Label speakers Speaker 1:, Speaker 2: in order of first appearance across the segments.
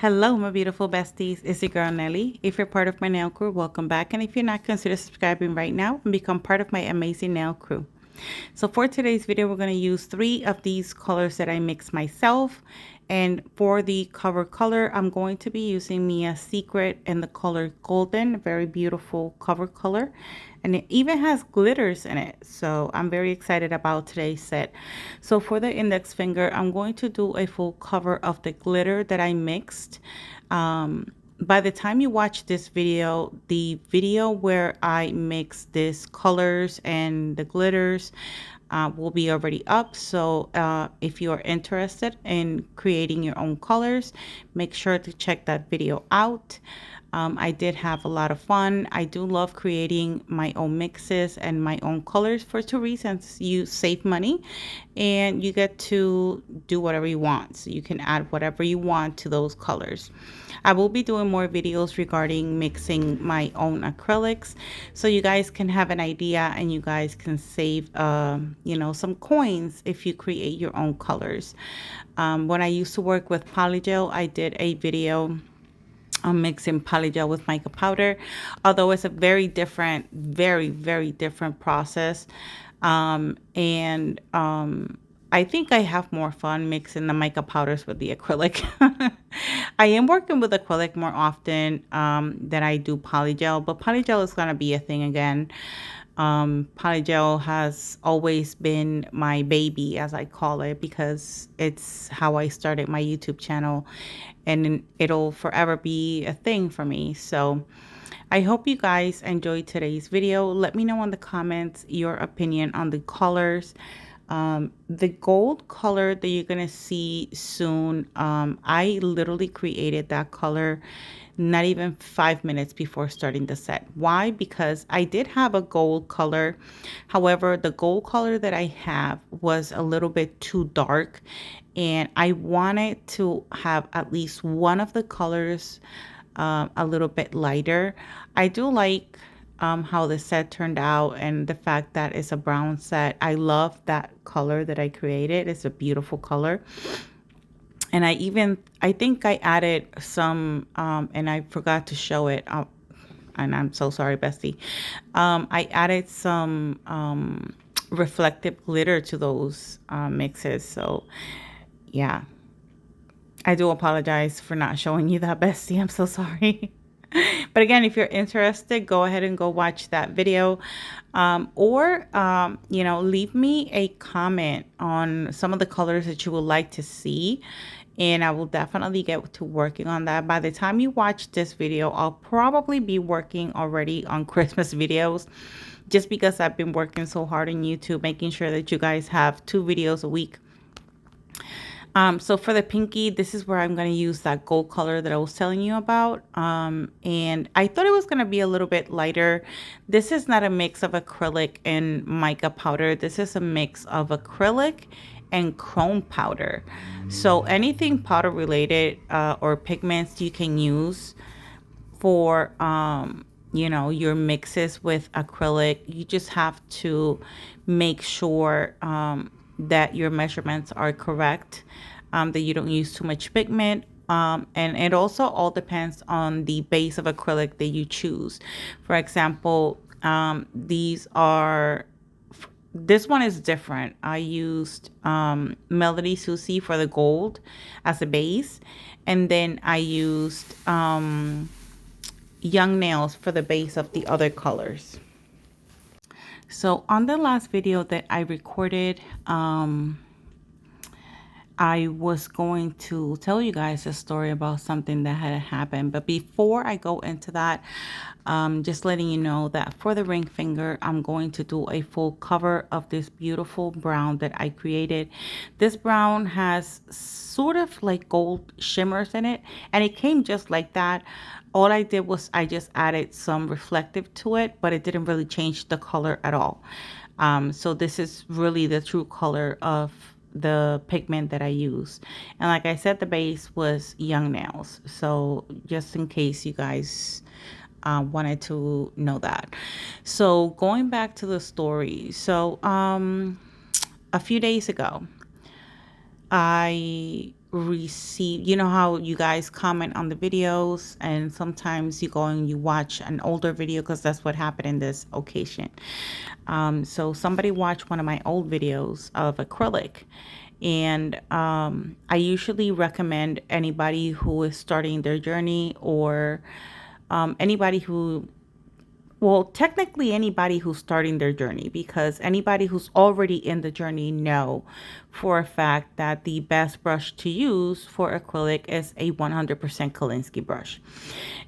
Speaker 1: Hello, my beautiful besties. It's your girl Nelly. If you're part of my nail crew, welcome back. And if you're not, consider subscribing right now and become part of my amazing nail crew. So for today's video, we're going to use 3 of these colors that I mixed myself. And for the cover color, I'm going to be using Mia's Secret in the color Golden. Very beautiful cover color. And it even has glitters in it. So I'm very excited about today's set. So for the index finger, I'm going to do a full cover of the glitter that I mixed. By the time you watch this video, the video where I mix these colors and the glitters will be already up. So if you are interested in creating your own colors, make sure to check that video out. I did have a lot of fun. I do love creating my own mixes and my own colors for 2 reasons. You save money and you get to do whatever you want. So you can add whatever you want to those colors. I will be doing more videos regarding mixing my own acrylics so you guys can have an idea and you guys can save some coins if you create your own colors. When I used to work with polygel, I did a video on mixing polygel with mica powder, although it's a very different, very different process. I think I have more fun mixing the mica powders with the acrylic. I am working with acrylic more often than I do polygel, but polygel is going to be a thing again. Polygel has always been my baby, as I call it, because it's how I started my YouTube channel and it'll forever be a thing for me. So I hope you guys enjoyed today's video. Let me know in the comments your opinion on the colors. The gold color that you're gonna see soon, I literally created that color not even 5 minutes before starting the set. Why? Because I did have a gold color. However, the gold color that I have was a little bit too dark and I wanted to have at least one of the colors a little bit lighter. I do like how the set turned out and the fact that it's a brown set. I love that color that I created. It's a beautiful color. And I think I added some, and I forgot to show it, and I'm so sorry, bestie. I added some reflective glitter to those mixes. So, yeah. I do apologize for not showing you that, bestie. I'm so sorry. But again, if you're interested, go ahead and go watch that video. Or leave me a comment on some of the colors that you would like to see. And I will definitely get to working on that. By the time you watch this video, I'll probably be working already on Christmas videos just because I've been working so hard on YouTube, making sure that you guys have 2 videos a week. So for the pinky, this is where I'm going to use that gold color that I was telling you about. And I thought it was going to be a little bit lighter. This is not a mix of acrylic and mica powder. This is a mix of acrylic and chrome powder. So anything powder related or pigments you can use for, your mixes with acrylic. You just have to make sure that your measurements are correct, that you don't use too much pigment. And it also all depends on the base of acrylic that you choose. For example, this one is different. I used Melody Susie for the gold as a base. And then I used Young Nails for the base of the other colors. So on the last video that I recorded, I was going to tell you guys a story about something that had happened. But before I go into that, just letting you know that for the ring finger, I'm going to do a full cover of this beautiful brown that I created. This brown has sort of like gold shimmers in it, and it came just like that. All I did was I just added some reflective to it, but it didn't really change the color at all. So this is really the true color of the pigment that I used. And like I said, the base was Young Nails. So just in case you guys wanted to know that. So going back to the story. So a few days ago, I receive, you know how you guys comment on the videos and sometimes you go and you watch an older video, because that's what happened in this occasion. So somebody watched one of my old videos of acrylic, and I usually recommend anybody who is starting their journey, or anybody who, well, technically anybody who's starting their journey, because anybody who's already in the journey know for a fact that the best brush to use for acrylic is a 100% Kolinsky brush.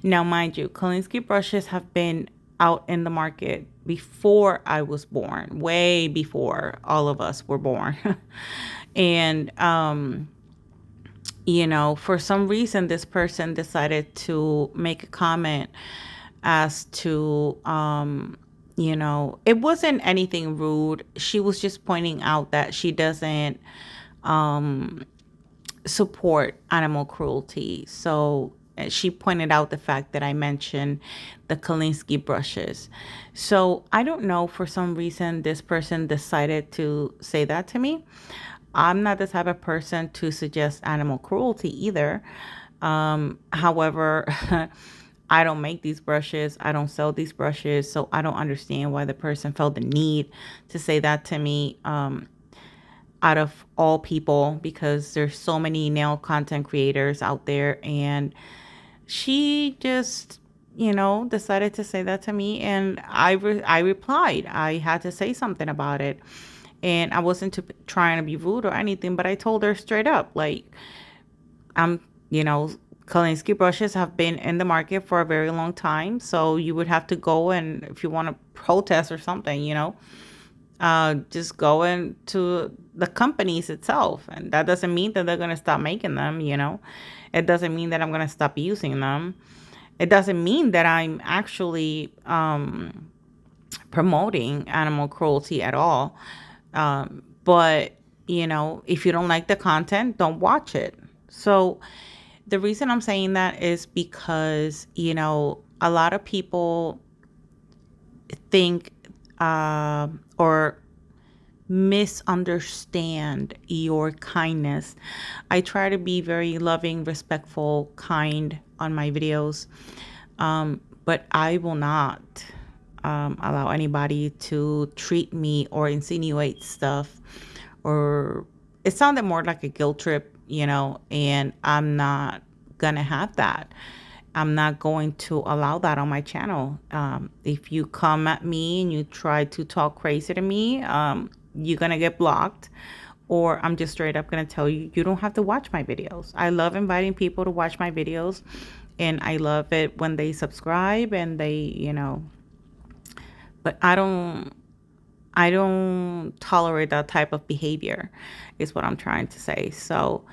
Speaker 1: Now, mind you, Kolinsky brushes have been out in the market before I was born, way before all of us were born. And, you know, for some reason, this person decided to make a comment as to, you know, it wasn't anything rude. She was just pointing out that she doesn't support animal cruelty. So she pointed out the fact that I mentioned the Kolinsky brushes. So I don't know, for some reason, this person decided to say that to me. I'm not the type of person to suggest animal cruelty either. However, I don't make these brushes. I don't sell these brushes. So I don't understand why the person felt the need to say that to me, out of all people, because there's so many nail content creators out there. And she just, you know, decided to say that to me. And I replied. I had to say something about it. And I wasn't trying to be rude or anything, but I told her straight up, like, you know, Kolinsky brushes have been in the market for a very long time. So you would have to go, and if you want to protest or something, you know, just go into the companies itself. And that doesn't mean that they're going to stop making them, you know. It doesn't mean that I'm going to stop using them. It doesn't mean that I'm actually promoting animal cruelty at all. But, you know, if you don't like the content, don't watch it. So the reason I'm saying that is because, you know, a lot of people think or misunderstand your kindness. I try to be very loving, respectful, kind on my videos, but I will not allow anybody to treat me or insinuate stuff, or it sounded more like a guilt trip, you know, and I'm not gonna have that. I'm not going to allow that on my channel. If you come at me and you try to talk crazy to me, you're gonna get blocked, or I'm just straight up gonna tell you, you don't have to watch my videos. I love inviting people to watch my videos, and I love it when they subscribe and they, you know, but I don't tolerate that type of behavior, is what I'm trying to say. So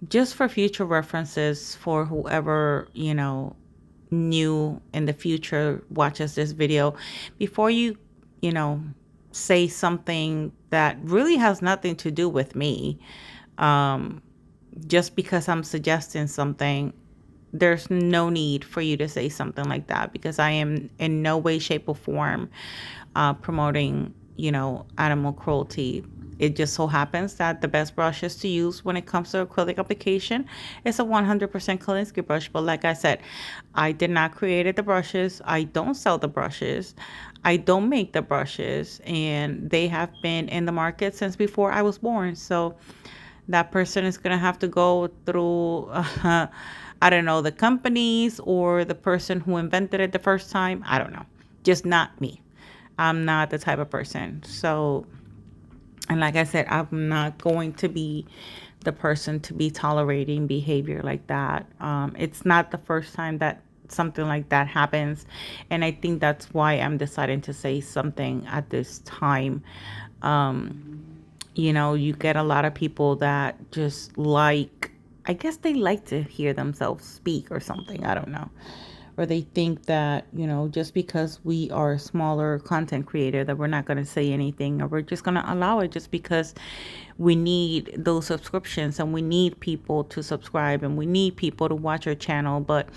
Speaker 1: just for future references, for whoever, you know, new in the future watches this video, before you, you know, say something that really has nothing to do with me, just because I'm suggesting something, there's no need for you to say something like that, because I am in no way, shape, or form promoting, you know, animal cruelty. It just so happens that the best brushes to use when it comes to acrylic application is a 100% Kolinsky brush. But like I said, I did not create the brushes. I don't sell the brushes. I don't make the brushes. And they have been in the market since before I was born. So that person is going to have to go through, I don't know, the companies or the person who invented it the first time. I don't know. Just not me. I'm not the type of person. So, and like I said, I'm not going to be the person to be tolerating behavior like that. It's not the first time that something like that happens. And I think that's why I'm deciding to say something at this time. You know, you get a lot of people that just like, I guess they like to hear themselves speak or something. I don't know. Or they think that, you know, just because we are a smaller content creator, that we're not going to say anything, or we're just going to allow it just because we need those subscriptions and we need people to subscribe and we need people to watch our channel. But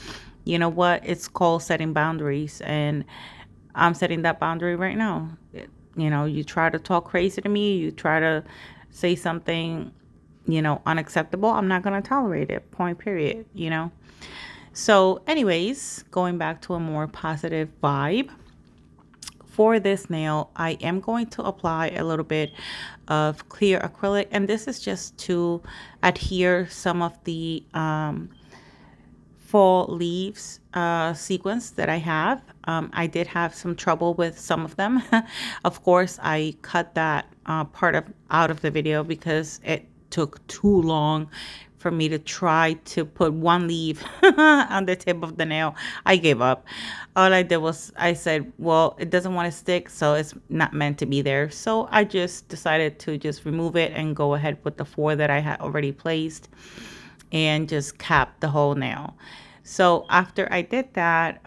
Speaker 1: you know what? It's called setting boundaries, and I'm setting that boundary right now. You know, you try to talk crazy to me, you try to say something, unacceptable, I'm not going to tolerate it. Point period. So anyways, going back to a more positive vibe. For this nail, I am going to apply a little bit of clear acrylic, and this is just to adhere some of the fall leaves sequence that I have. I did have some trouble with some of them. Of course, I cut that out of the video because it took too long for me to try to put one leaf on the tip of the nail. I gave up. All I did was I said, well, it doesn't want to stick, so it's not meant to be there. So I just decided to just remove it and go ahead with the 4 that I had already placed and just cap the whole nail. So after I did that,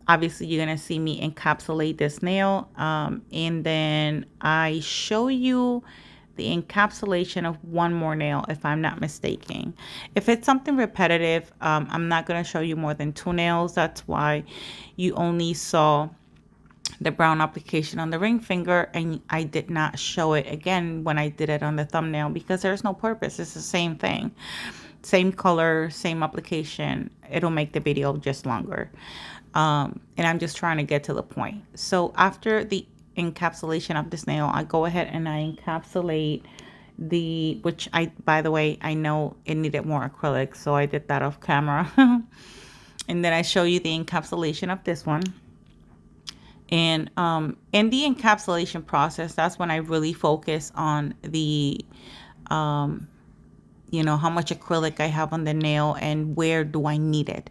Speaker 1: obviously you're going to see me encapsulate this nail, and then I show you the encapsulation of one more nail, if I'm not mistaken. If it's something repetitive, I'm not going to show you more than 2 nails. That's why you only saw the brown application on the ring finger, and I did not show it again when I did it on the thumbnail because there's no purpose. It's the same thing, same color, same application. It'll make the video just longer, and I'm just trying to get to the point. So after the encapsulation of this nail, I go ahead and I encapsulate which by the way, I know it needed more acrylic, so I did that off camera. And then I show you the encapsulation of this one. And in the encapsulation process, that's when I really focus on the how much acrylic I have on the nail and where do I need it.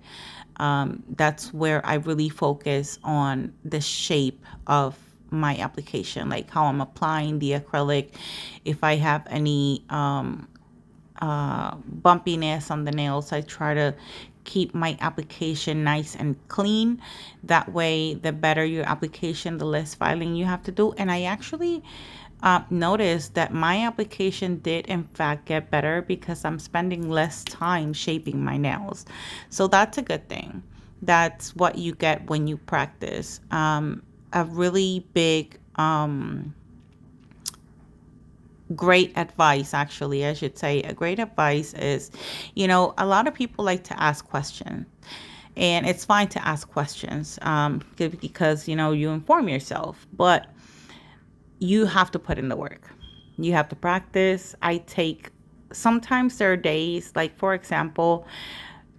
Speaker 1: That's where I really focus on the shape of my application, like how I'm applying the acrylic, if I have any bumpiness on the nails. I try to keep my application nice and clean. That way, the better your application, the less filing you have to do. And I actually noticed that my application did in fact get better because I'm spending less time shaping my nails. So that's a good thing. That's what you get when you practice. A really big great advice, actually, I should say, a great advice is, a lot of people like to ask questions, and it's fine to ask questions because, you inform yourself, but you have to put in the work. You have to practice. Sometimes there are days, like for example,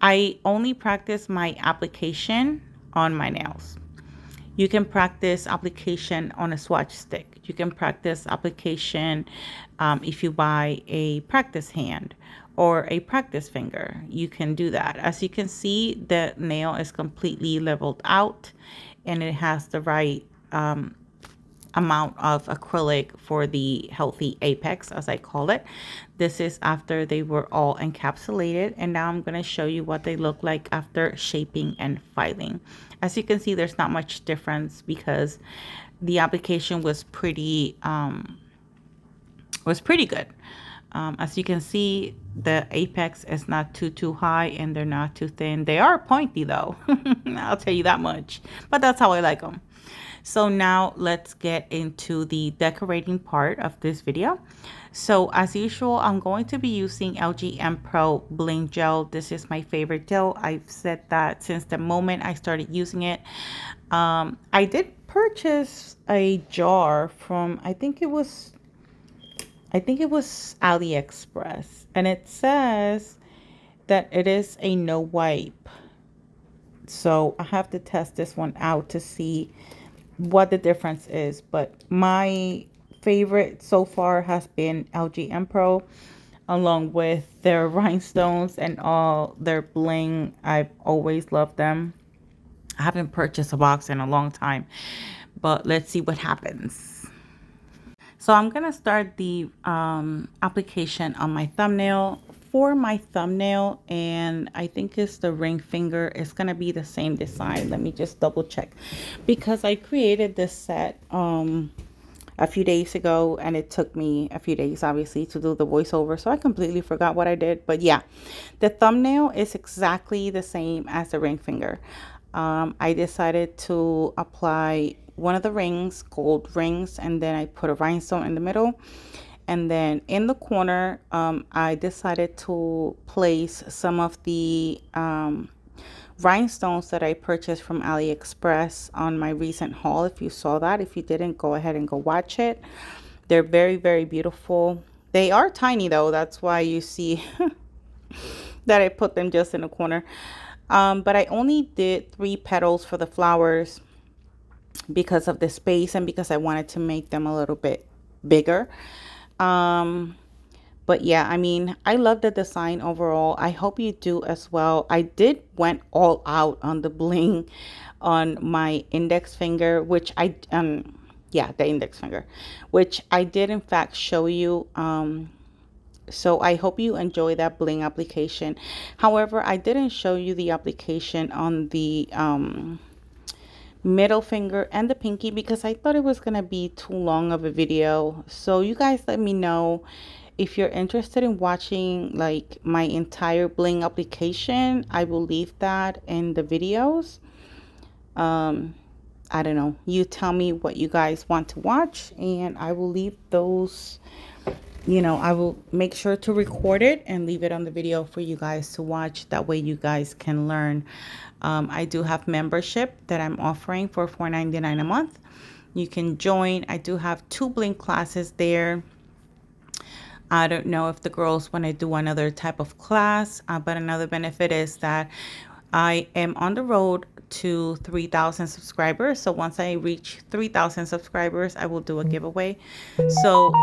Speaker 1: I only practice my application on my nails. You can practice application on a swatch stick. You can practice application if you buy a practice hand or a practice finger. You can do that. As you can see, the nail is completely leveled out and it has the right amount of acrylic for the healthy apex, as I call it. This is after they were all encapsulated, and now I'm going to show you what they look like after shaping and filing. As you can see, there's not much difference because the application was pretty good. As you can see, the apex is not too high and they're not too thin. They are pointy though, I'll tell you that much, but that's how I like them. So now let's get into the decorating part of this video. So as usual, I'm going to be using LGNPRO Bling Gel. This is my favorite gel. I've said that since the moment I started using it. I did purchase a jar from, I think it was AliExpress, and it says that it is a no wipe. So I have to test this one out to see what the difference is, but my favorite so far has been LGNPRO, along with their rhinestones and all their bling. I've always loved them. I haven't purchased a box in a long time, but let's see what happens. So I'm gonna start the application on my thumbnail. For my thumbnail, and I think it's the ring finger, it's gonna be the same design. Let me just double check, because I created this set a few days ago, and it took me a few days obviously to do the voiceover, so I completely forgot what I did. But yeah, the thumbnail is exactly the same as the ring finger. I decided to apply one of the rings, gold rings, and then I put a rhinestone in the middle. And then in the corner, I decided to place some of the rhinestones that I purchased from AliExpress on my recent haul. If you saw that, if you didn't, go ahead and go watch it. They're very, very beautiful. They are tiny though. That's why you see that I put them just in the corner. But I only did 3 petals for the flowers because of the space and because I wanted to make them a little bit bigger. But yeah, I mean, I love the design overall. I hope you do as well. I did went all out on the bling on my index finger, which yeah, the index finger, which I did in fact show you. So I hope you enjoy that bling application. However, I didn't show you the application on the middle finger and the pinky because I thought it was gonna be too long of a video. So you guys let me know if you're interested in watching like my entire bling application. I will leave that in the videos. I don't know, you tell me what you guys want to watch and I will leave those, you know, I will make sure to record it and leave it on the video for you guys to watch. That way you guys can learn. I do have membership that I'm offering for $4.99 a month. You can join. I do have 2 bling classes there. I don't know if the girls want to do another type of class, but another benefit is that I am on the road to 3,000 subscribers. So once I reach 3,000 subscribers, I will do a giveaway. So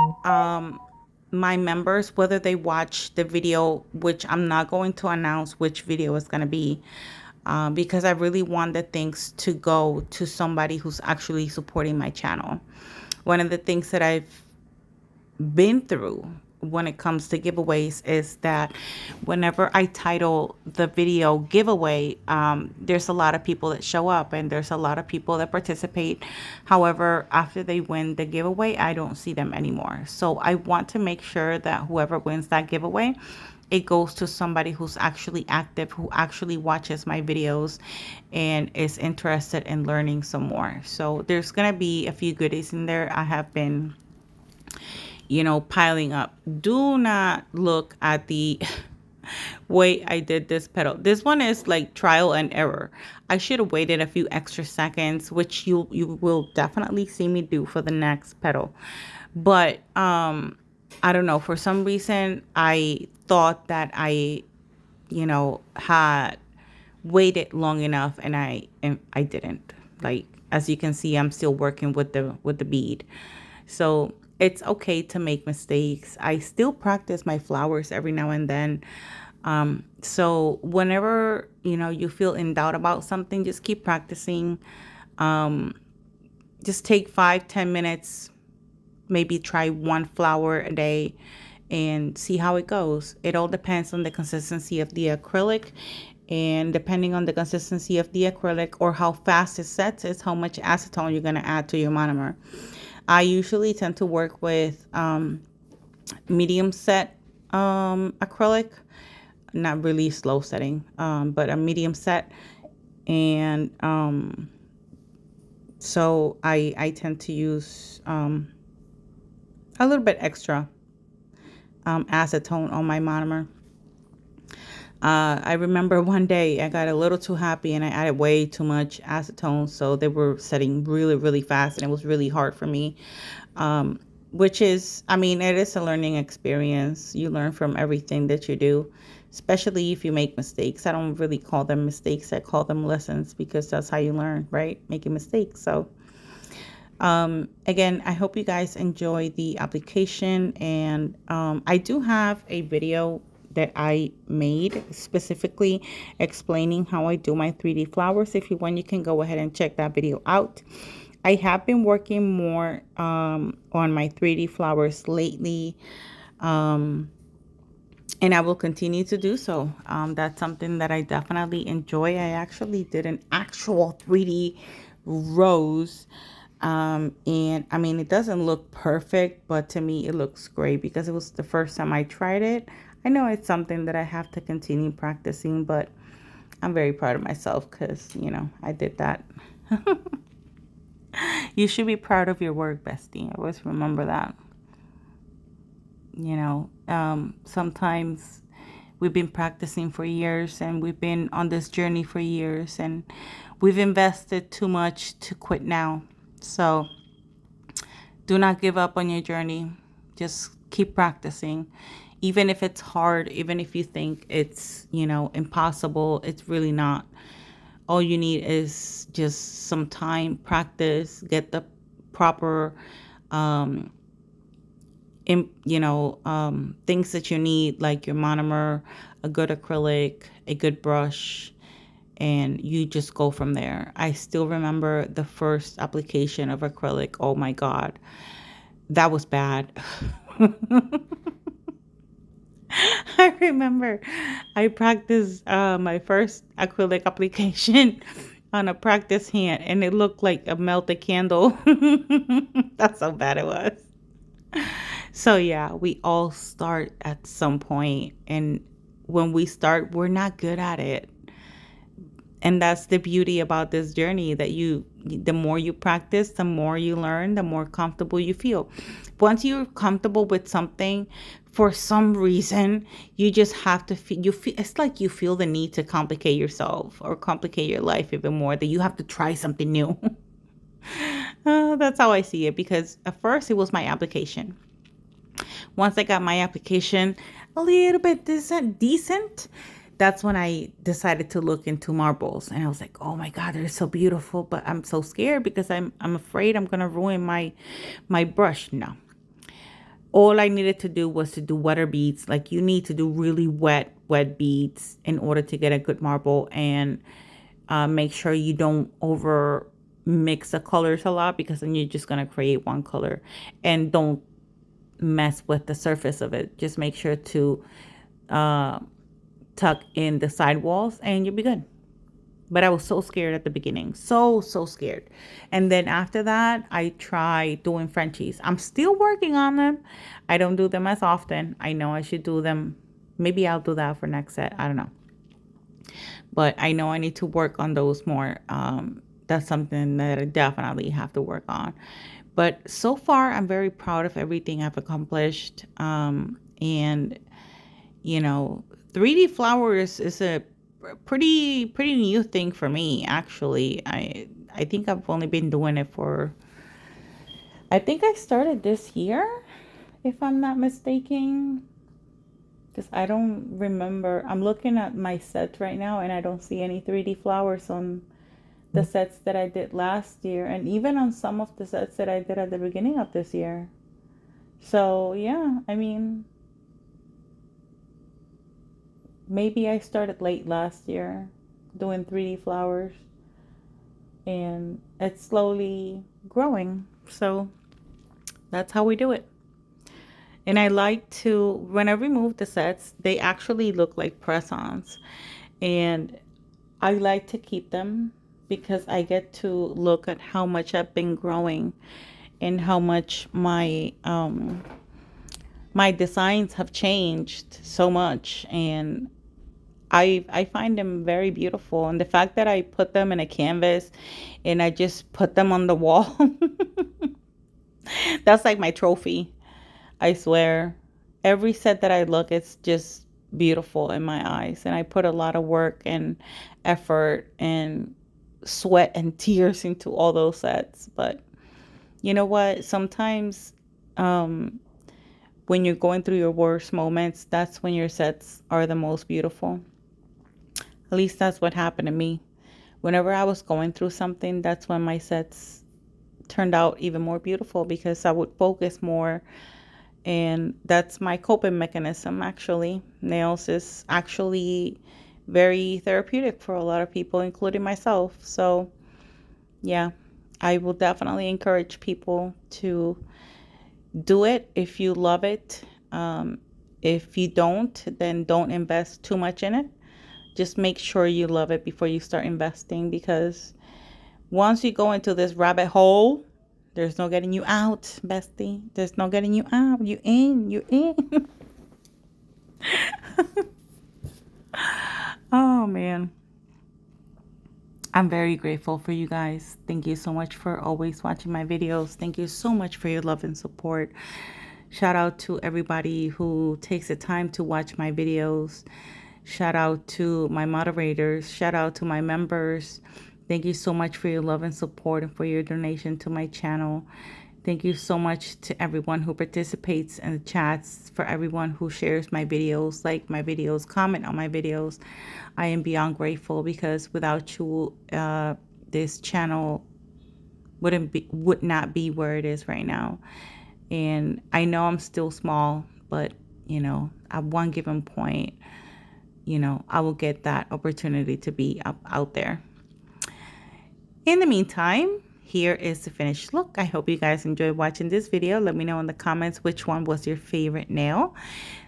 Speaker 1: my members, whether they watch the video, which I'm not going to announce which video is going to be, because I really want the things to go to somebody who's actually supporting my channel. One of the things that I've been through when it comes to giveaways is that whenever I title the video giveaway, there's a lot of people that show up and there's a lot of people that participate. However, after they win the giveaway, I don't see them anymore. So I want to make sure that whoever wins that giveaway, it goes to somebody who's actually active, who actually watches my videos and is interested in learning some more. So there's gonna be a few goodies in there. I have been, you know, piling up. Do not look at the way I did this petal. This one is like trial and error. I should have waited a few extra seconds, which you will definitely see me do for the next petal. But I don't know, for some reason I thought that I, you know, had waited long enough and I didn't. Like, as you can see, I'm still working with the bead. So it's okay to make mistakes. I still practice my flowers every now and then. So whenever, you know, you feel in doubt about something, just keep practicing. Just take 5-10 minutes, maybe try 1 flower a day and see how it goes. It all depends on the consistency of the acrylic, and depending on the consistency of the acrylic or how fast it sets is how much acetone you're going to add to your monomer. I usually tend to work with medium set acrylic, not really slow setting, but a medium set. And so I tend to use a little bit extra acetone on my monomer. I remember one day I got a little too happy and I added way too much acetone, so they were setting really, really fast and it was really hard for me. Which is, I mean, it is a learning experience. You learn from everything that you do, especially if you make mistakes. I don't really call them mistakes. I call them lessons because that's how you learn, right? Making mistakes. So again, I hope you guys enjoy the application, and I do have a video that I made specifically explaining how I do my 3D flowers. If you want, you can go ahead and check that video out. I have been working more on my 3D flowers lately, and I will continue to do so. That's something that I definitely enjoy. I actually did an actual 3D rose. And I mean, it doesn't look perfect, but to me it looks great because it was the first time I tried it. I know it's something that I have to continue practicing, but I'm very proud of myself because, you know, I did that. You should be proud of your work, bestie. Always remember that. Sometimes we've been practicing for years and we've been on this journey for years and we've invested too much to quit now. So do not give up on your journey. Just keep practicing. Even if it's hard, even if you think it's, impossible, it's really not. All you need is just some time, practice, get the proper things that you need, like your monomer, a good acrylic, a good brush, and you just go from there. I still remember the first application of acrylic. Oh my God, that was bad. I remember I practiced my first acrylic application on a practice hand, and it looked like a melted candle. That's how bad it was. So yeah, we all start at some point, and when we start, we're not good at it. And that's the beauty about this journey, that the more you practice, the more you learn, the more comfortable you feel. Once you're comfortable with something, for some reason, you just have to feel, it's like you feel the need to complicate yourself or complicate your life even more, that you have to try something new. That's how I see it, because at first it was my application. Once I got my application a little bit decent, that's when I decided to look into marbles. And I was like, oh my God, they're so beautiful. But I'm so scared because I'm afraid I'm gonna ruin my brush. No. All I needed to do was to do wetter beads. Like, you need to do really wet beads in order to get a good marble, and make sure you don't over mix the colors a lot, because then you're just gonna create one color. And don't mess with the surface of it. Just make sure to tuck in the side walls and you'll be good. But I was so scared at the beginning. So scared. And then after that, I tried doing Frenchies. I'm still working on them. I don't do them as often. I know I should do them. Maybe I'll do that for next set. I don't know. But I know I need to work on those more. That's something that I definitely have to work on. But so far, I'm very proud of everything I've accomplished. And, 3D flowers is a pretty new thing for me, actually. I think I've only been doing it for, I think I started this year, if I'm not mistaken. Because I don't remember. I'm looking at my set right now and I don't see any 3D flowers on the sets that I did last year, and even on some of the sets that I did at the beginning of this year. So yeah, I mean, maybe I started late last year doing 3D flowers, and it's slowly growing. So that's how we do it. And I like to, when I remove the sets, they actually look like press-ons. And I like to keep them because I get to look at how much I've been growing and how much my designs have changed so much. And I find them very beautiful. And the fact that I put them in a canvas and I just put them on the wall, that's like my trophy. I swear. Every set that I look, it's just beautiful in my eyes. And I put a lot of work and effort and sweat and tears into all those sets. But you know what? Sometimes when you're going through your worst moments, that's when your sets are the most beautiful. At least that's what happened to me. Whenever I was going through something, that's when my sets turned out even more beautiful, because I would focus more. And that's my coping mechanism, actually. Nails is actually very therapeutic for a lot of people, including myself. So yeah, I will definitely encourage people to do it if you love it. If you don't, then don't invest too much in it. Just make sure you love it before you start investing, because once you go into this rabbit hole, there's no getting you out, bestie. There's no getting you out. You in, you in. Oh man. I'm very grateful for you guys. Thank you so much for always watching my videos. Thank you so much for your love and support. Shout out to everybody who takes the time to watch my videos. Shout out to my moderators. Shout out to my members. Thank you so much for your love and support and for your donation to my channel. Thank you so much to everyone who participates in the chats, for everyone who shares my videos, like my videos, comment on my videos. I am beyond grateful, because without you, this channel would not be where it is right now. And I know I'm still small, but you know, at one given point, you know, I will get that opportunity to be out there. In the meantime, here is the finished look. I hope you guys enjoyed watching this video. Let me know in the comments which one was your favorite nail.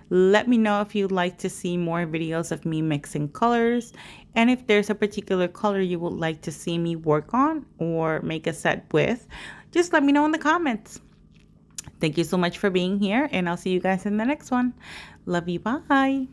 Speaker 1: Let me know if you'd like to see more videos of me mixing colors, and if there's a particular color you would like to see me work on or make a set with, just let me know in the comments. Thank you so much for being here, and I'll see you guys in the next one. Love you. Bye.